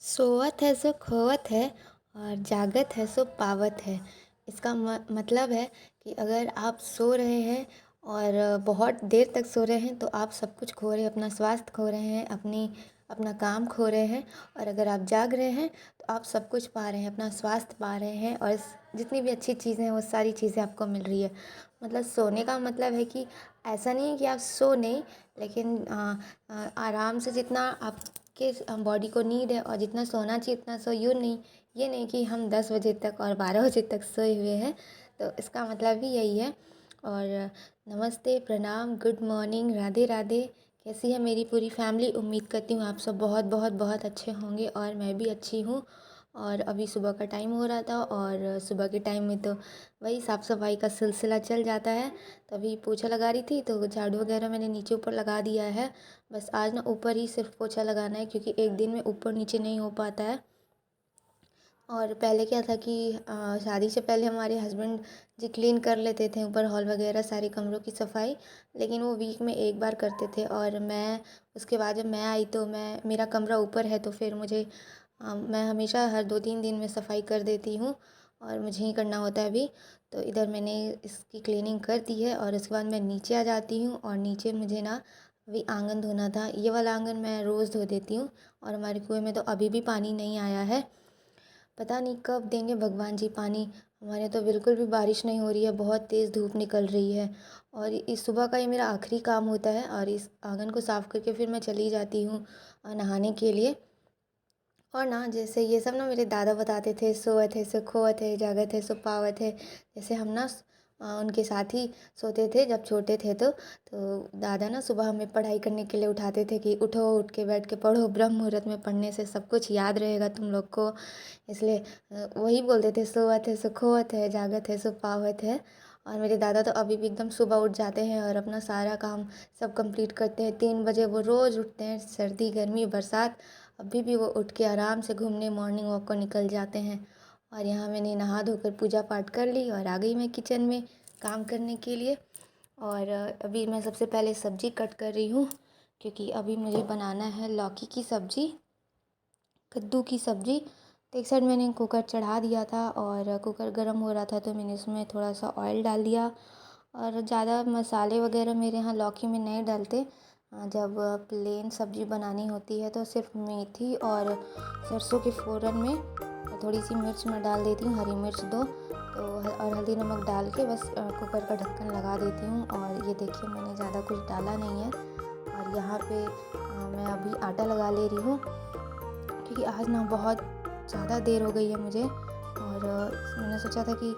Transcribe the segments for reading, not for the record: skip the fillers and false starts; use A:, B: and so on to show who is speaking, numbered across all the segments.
A: सोवत है सो खोवत है और जागत है सो पावत है। इसका मतलब है कि अगर आप सो रहे हैं और बहुत देर तक सो रहे हैं तो आप सब कुछ खो रहे हैं, अपना स्वास्थ्य खो रहे हैं, अपना काम खो रहे हैं। और अगर आप जाग रहे हैं तो आप सब कुछ पा रहे हैं, अपना स्वास्थ्य पा रहे हैं और जितनी भी अच्छी चीज़ें हैं वो सारी चीज़ें आपको मिल रही है। मतलब सोने का मतलब है कि ऐसा नहीं है कि आप सो नहीं, लेकिन आराम से जितना आपके बॉडी को नीड है और जितना सोना चाहिए उतना सोइए नहीं। ये नहीं कि हम 10 बजे तक और 12 बजे तक सोए हुए हैं। तो इसका मतलब भी यही है। और नमस्ते, प्रणाम, गुड मॉर्निंग, राधे राधे। कैसी है मेरी पूरी फैमिली? उम्मीद करती हूँ आप सब बहुत बहुत बहुत अच्छे होंगे और मैं भी अच्छी हूँ। और अभी सुबह का टाइम हो रहा था और सुबह के टाइम में तो वही साफ़ सफाई का सिलसिला चल जाता है। तभी पोछा लगा रही थी तो झाड़ू वगैरह मैंने नीचे ऊपर लगा दिया है। बस आज ना ऊपर ही सिर्फ पोछा लगाना है क्योंकि एक दिन में ऊपर नीचे नहीं हो पाता है। और पहले क्या था कि शादी से पहले हमारे हस्बैंड जी क्लीन कर लेते थे ऊपर हॉल वगैरह सारे कमरों की सफाई। लेकिन वो वीक में एक बार करते थे और मैं उसके बाद जब मैं आई तो मेरा कमरा ऊपर है तो फिर मैं हमेशा हर 2-3 दिन में सफाई कर देती हूँ और मुझे ही करना होता है अभी। तो इधर मैंने इसकी क्लीनिंग कर दी है और उसके बाद मैं नीचे आ जाती हूँ और नीचे मुझे ना अभी आंगन धोना था। ये वाला आंगन मैं रोज़ धो देती हूँ और हमारे कुएं में तो अभी भी पानी नहीं आया है। पता नहीं कब देंगे भगवान जी पानी। हमारे यहाँ तो बिल्कुल भी बारिश नहीं हो रही है, बहुत तेज़ धूप निकल रही है। और इस सुबह का ये मेरा आखिरी काम होता है और इस आंगन को साफ़ करके फिर मैं चली जाती हूँ नहाने के लिए। और ना जैसे ये सब ना मेरे दादा बताते थे, सोवत है सो खोवत है, जागत है सो पावत है। जैसे हम ना उनके साथ ही सोते थे जब छोटे थे तो दादा ना सुबह हमें पढ़ाई करने के लिए उठाते थे कि उठो, उठ के बैठ के पढ़ो, ब्रह्म मुहूर्त में पढ़ने से सब कुछ याद रहेगा तुम लोग को। इसलिए वही बोलते थे, सोवत है सो खोवत है, जागत है सो पावत है। और मेरे दादा तो अभी भी एकदम सुबह उठ जाते हैं और अपना सारा काम सब कंप्लीट करते हैं। 3 बजे वो रोज़ उठते हैं, सर्दी गर्मी बरसात अभी भी वो उठ के आराम से घूमने मॉर्निंग वॉक को निकल जाते हैं। और यहाँ मैंने नहा धोकर पूजा पाठ कर ली और आ गई मैं किचन में काम करने के लिए। और अभी मैं सबसे पहले सब्ज़ी कट कर रही हूँ क्योंकि अभी मुझे बनाना है लौकी की सब्ज़ी, कद्दू की सब्ज़ी। तो एक साइड मैंने कुकर चढ़ा दिया था और कुकर गर्म हो रहा था तो मैंने उसमें थोड़ा सा ऑयल डाल दिया। और ज़्यादा मसाले वगैरह मेरे यहाँ लौकी में नहीं डालते। जब प्लेन सब्ज़ी बनानी होती है तो सिर्फ मेथी और सरसों के फ़ोरन में थोड़ी सी मिर्च मैं डाल देती हूँ, हरी मिर्च 2 तो और हल्दी नमक डाल के बस कुकर का ढक्कन लगा देती हूँ। और ये देखिए मैंने ज़्यादा कुछ डाला नहीं है। और यहाँ पे मैं अभी आटा लगा ले रही हूँ क्योंकि आज ना बहुत ज़्यादा देर हो गई है मुझे। और मैंने सोचा था कि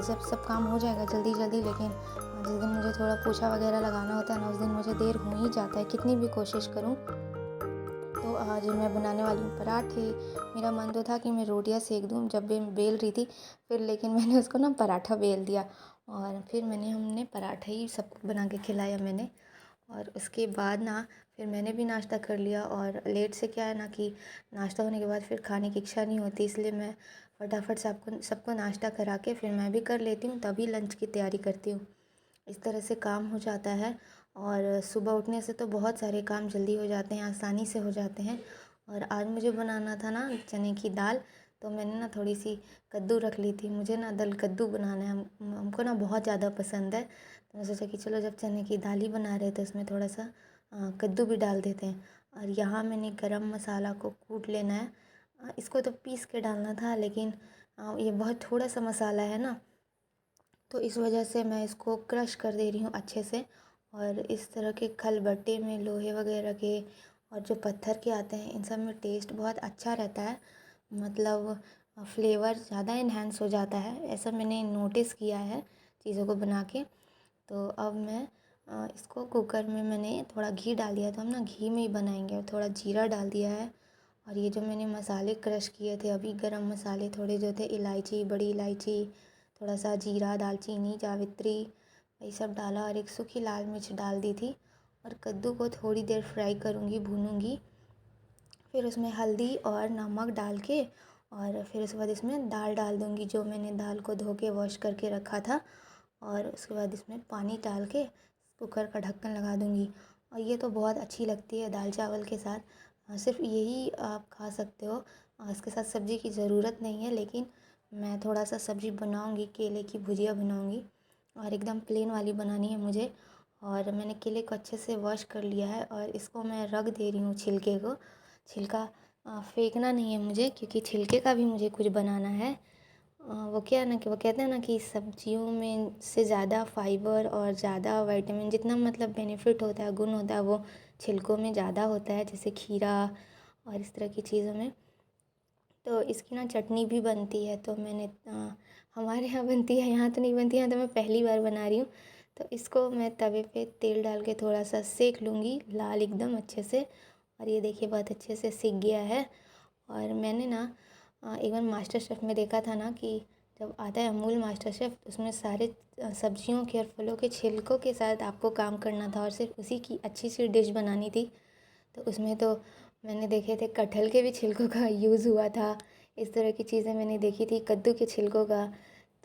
A: जब सब काम हो जाएगा जल्दी जल्दी, लेकिन जिस दिन मुझे थोड़ा पोछा वगैरह लगाना होता है ना उस दिन मुझे देर हो ही जाता है कितनी भी कोशिश करूँ। तो आज मैं बनाने वाली हूँ पराठे। मेरा मन तो था कि मैं रोटियां सेक दूँ जब भी मैं बेल रही थी, फिर लेकिन मैंने उसको ना पराठा बेल दिया और फिर हमने पराठा ही सबको बना के खिलाया मैंने। और उसके बाद ना फिर मैंने भी नाश्ता कर लिया। और लेट से क्या है ना कि नाश्ता होने के बाद फिर खाने की इच्छा नहीं होती, इसलिए मैं फटाफट सबको सबको नाश्ता करा के फिर मैं भी कर लेती हूँ, तभी लंच की तैयारी करती हूँ। इस तरह से काम हो जाता है। और सुबह उठने से तो बहुत सारे काम जल्दी हो जाते हैं, आसानी से हो जाते हैं। और आज मुझे बनाना था ना चने की दाल, तो मैंने ना थोड़ी सी कद्दू रख ली थी। मुझे ना दल कद्दू बनाना है, हमको ना बहुत ज़्यादा पसंद है। तो मैं सोचा कि चलो जब चने की दाल ही बना रहे तो इसमें थोड़ा सा कद्दू भी डाल देते हैं। और यहाँ मैंने गरम मसाला को कूट लेना है। इसको तो पीस के डालना था लेकिन ये बहुत थोड़ा सा मसाला है ना, तो इस वजह से मैं इसको क्रश कर दे रही हूँ अच्छे से। और इस तरह के खलबट्टे में लोहे वगैरह के और जो पत्थर के आते हैं इन सब में टेस्ट बहुत अच्छा रहता है, मतलब फ्लेवर ज़्यादा इन्हेंस हो जाता है, ऐसा मैंने नोटिस किया है चीज़ों को बना के। तो अब मैं इसको कुकर में मैंने थोड़ा घी डाल दिया, तो हम ना घी में ही बनाएंगे। और थोड़ा जीरा डाल दिया है। और ये जो मैंने मसाले क्रश किए थे अभी, गरम मसाले थोड़े जो थे, इलायची, बड़ी इलायची, थोड़ा सा जीरा, दालचीनी, जावित्री, ये सब डाला और एक सूखी लाल मिर्च डाल दी थी। और कद्दू को थोड़ी देर फ्राई करूँगी, भूनूँगी। फिर उसमें हल्दी और नमक डाल के और फिर उसके बाद इसमें दाल डाल दूँगी, जो मैंने दाल को धो के वॉश करके रखा था। और उसके बाद इसमें पानी डाल के कुकर का ढक्कन लगा दूँगी। और ये तो बहुत अच्छी लगती है दाल चावल के साथ। सिर्फ यही आप खा सकते हो। इसके साथ सब्ज़ी की ज़रूरत नहीं है, लेकिन मैं थोड़ा सा सब्ज़ी बनाऊँगी, केले की भुजिया बनाऊँगी और एकदम प्लेन वाली बनानी है मुझे। और मैंने केले को अच्छे से वॉश कर लिया है और इसको मैं रख दे रही हूँ छिलके को। छिलका फेंकना नहीं है मुझे, क्योंकि छिलके का भी मुझे कुछ बनाना है। वो क्या है ना कि वो कहते हैं ना कि सब्जियों में से ज़्यादा फाइबर और ज़्यादा विटामिन, जितना मतलब बेनिफिट होता है, गुण होता है, वो छिलकों में ज़्यादा होता है, जैसे खीरा और इस तरह की चीज़ों में। तो इसकी ना चटनी भी बनती है, तो मैंने हमारे यहाँ बनती है, यहाँ तो नहीं बनती, यहाँ तो मैं पहली बार बना रही हूँ। तो इसको मैं तवे पे तेल डाल के थोड़ा सा सेक लूँगी, लाल एकदम अच्छे से। और ये देखिए बहुत अच्छे से सिक गया है। और मैंने ना एक बार मास्टर शेफ़ में देखा था ना कि जब आता है अमूल मास्टर शेफ़, उसमें सारे सब्जियों के और फलों के छिलकों के साथ आपको काम करना था और सिर्फ उसी की अच्छी सी डिश बनानी थी। तो उसमें तो मैंने देखे थे कटहल के भी छिलकों का यूज़ हुआ था, इस तरह की चीज़ें मैंने देखी थी, कद्दू के छिलकों का।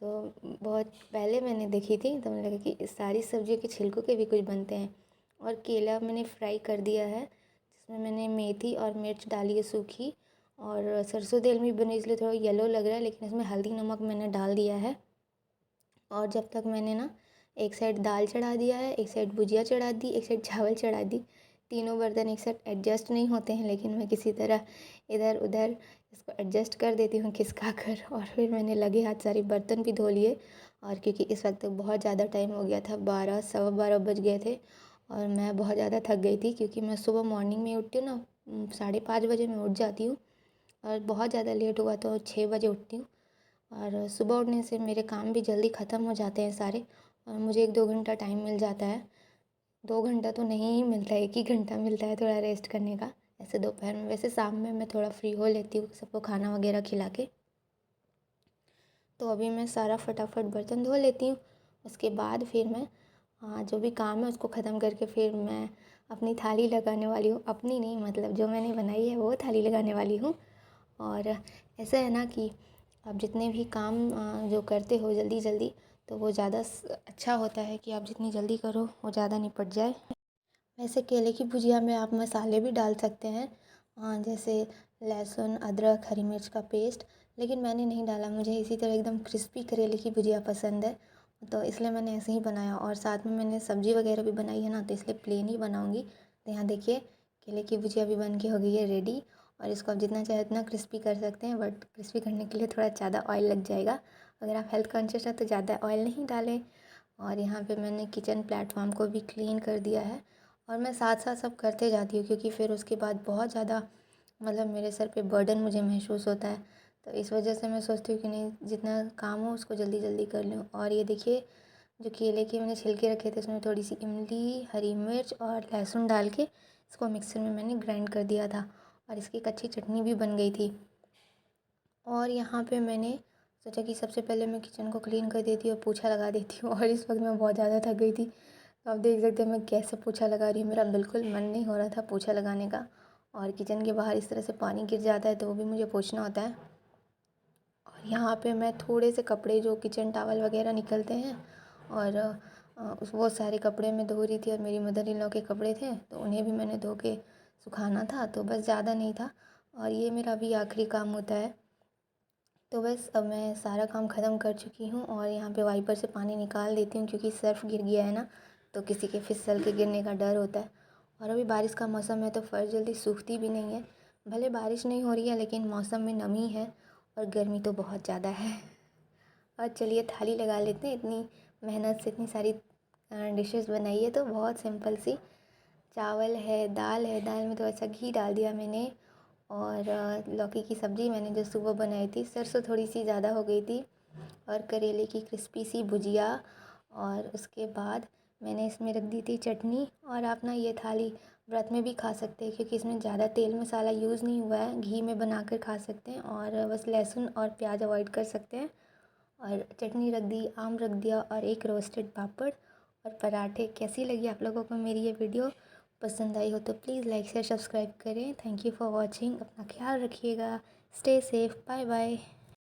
A: तो बहुत पहले मैंने देखी थी, तो मुझे लगा कि इस सारी सब्जियों के छिलकों के भी कुछ बनते हैं। और केला मैंने फ्राई कर दिया है, जिसमें मैंने मेथी और मिर्च डाली है सूखी, और सरसों तेल में बने इसलिए थोड़ा येलो लग रहा है, लेकिन इसमें हल्दी नमक मैंने डाल दिया है। और जब तक मैंने ना एक साइड दाल चढ़ा दिया है, एक साइड भुजिया चढ़ा दी, एक साइड चावल चढ़ा दी। तीनों बर्तन एक साथ एडजस्ट नहीं होते हैं, लेकिन मैं किसी तरह इधर उधर इसको एडजस्ट कर देती हूँ खिसका कर। और फिर मैंने लगे हाथ सारे बर्तन भी धो लिए। और क्योंकि इस वक्त बहुत ज़्यादा टाइम हो गया था, 12 सवा 12 बज गए थे और मैं बहुत ज़्यादा थक गई थी, क्योंकि मैं सुबह मॉर्निंग में उठती हूँ ना, 5:30 बजे मैं उठ जाती हूँ। और बहुत ज़्यादा लेट हुआ तो 6 बजे उठती हूँ। और सुबह उठने से मेरे काम भी जल्दी ख़त्म हो जाते हैं सारे, और मुझे 1-2 घंटा टाइम मिल जाता है। 2 घंटा तो नहीं ही मिलता है, 1 ही घंटा मिलता है थोड़ा रेस्ट करने का। ऐसे दोपहर में, वैसे शाम में मैं थोड़ा फ्री हो लेती हूँ सबको खाना वगैरह खिला के। तो अभी मैं सारा फटाफट बर्तन धो लेती हूँ। उसके बाद फिर मैं जो भी काम है उसको ख़त्म करके फिर मैं अपनी थाली लगाने वाली हूँ। अपनी नहीं, मतलब जो मैंने बनाई है वो थाली लगाने वाली हूँ। और ऐसा है ना कि आप जितने भी काम जो करते हो जल्दी जल्दी, तो वो ज़्यादा अच्छा होता है कि आप जितनी जल्दी करो वो ज़्यादा निपट जाए। वैसे केले की भुजिया में आप मसाले भी डाल सकते हैं, जैसे लहसुन, अदरक, हरी मिर्च का पेस्ट, लेकिन मैंने नहीं डाला। मुझे इसी तरह एकदम क्रिस्पी करेले की भुजिया पसंद है, तो इसलिए मैंने ऐसे ही बनाया। और साथ में मैंने सब्ज़ी वगैरह भी बनाई है ना, तो इसलिए प्लेन ही बनाऊँगी। तो यहाँ देखिए केले की भुजिया भी बन के हो गई है रेडी। और इसको आप जितना चाहे उतना क्रिस्पी कर सकते हैं, बट क्रिस्पी करने के लिए थोड़ा ज़्यादा ऑयल लग जाएगा। अगर आप हेल्थ कॉन्शियस हैं तो ज़्यादा ऑयल नहीं डालें। और यहाँ पे मैंने किचन प्लेटफॉर्म को भी क्लीन कर दिया है। और मैं साथ साथ सब करते जाती हूँ, क्योंकि फिर उसके बाद बहुत ज़्यादा मतलब मेरे सर पे बर्डन मुझे महसूस होता है। तो इस वजह से मैं सोचती हूँ कि नहीं, जितना काम हो उसको जल्दी जल्दी कर लूँ। और ये देखिए जो केले के मैंने छिलके रखे थे, उसमें थोड़ी सी इमली, हरी मिर्च और लहसुन डाल के इसको मिक्सर में मैंने ग्राइंड कर दिया था, और इसकी एक अच्छी चटनी भी बन गई थी। और यहाँ पे मैंने सोचा कि सबसे पहले मैं किचन को क्लीन कर देती हूँ और पोछा लगा देती हूँ। और इस वक्त मैं बहुत ज़्यादा थक गई थी, तो आप देख सकते हैं मैं कैसे पोछा लगा रही हूँ। मेरा बिल्कुल मन नहीं हो रहा था पोछा लगाने का। और किचन के बाहर इस तरह से पानी गिर जाता है तो वो भी मुझे पोंछना होता है। और यहाँ पे मैं थोड़े से कपड़े जो किचन टॉवल वगैरह निकलते हैं, और वो सारे कपड़े मैं धो रही थी, और मेरी मदर इन लॉ के कपड़े थे तो उन्हें भी मैंने धो के सुखाना था, तो बस ज़्यादा नहीं था। और ये मेरा अभी आखिरी काम होता है। तो बस अब मैं सारा काम ख़त्म कर चुकी हूँ, और यहाँ पे वाइपर से पानी निकाल देती हूँ, क्योंकि सर्फ़ गिर गया है ना, तो किसी के फिसल के गिरने का डर होता है। और अभी बारिश का मौसम है तो फ़र्श जल्दी सूखती भी नहीं है। भले बारिश नहीं हो रही है, लेकिन मौसम में नमी है और गर्मी तो बहुत ज़्यादा है। और चलिए थाली लगा लेते हैं। इतनी मेहनत से इतनी सारी डिशेस बनाई है, तो बहुत सिंपल सी चावल है, दाल है, दाल में थोड़ा सा घी डाल दिया मैंने। और लौकी की सब्ज़ी मैंने जो सुबह बनाई थी, सरसों थोड़ी सी ज़्यादा हो गई थी। और करेले की क्रिस्पी सी भुजिया। और उसके बाद मैंने इसमें रख दी थी चटनी। और आप ना ये थाली व्रत में भी खा सकते हैं, क्योंकि इसमें ज़्यादा तेल मसाला यूज़ नहीं हुआ है, घी में बनाकर खा सकते हैं, और बस लहसुन और प्याज अवॉइड कर सकते हैं। और चटनी रख दी, आम रख दिया, और एक रोस्टेड पापड़ और पराठे। कैसी लगी आप लोगों को मेरी ये वीडियो? पसंद आई हो तो प्लीज़ लाइक शेयर सब्सक्राइब करें। Thank you for watching. अपना ख्याल रखिएगा। Stay safe. Bye bye.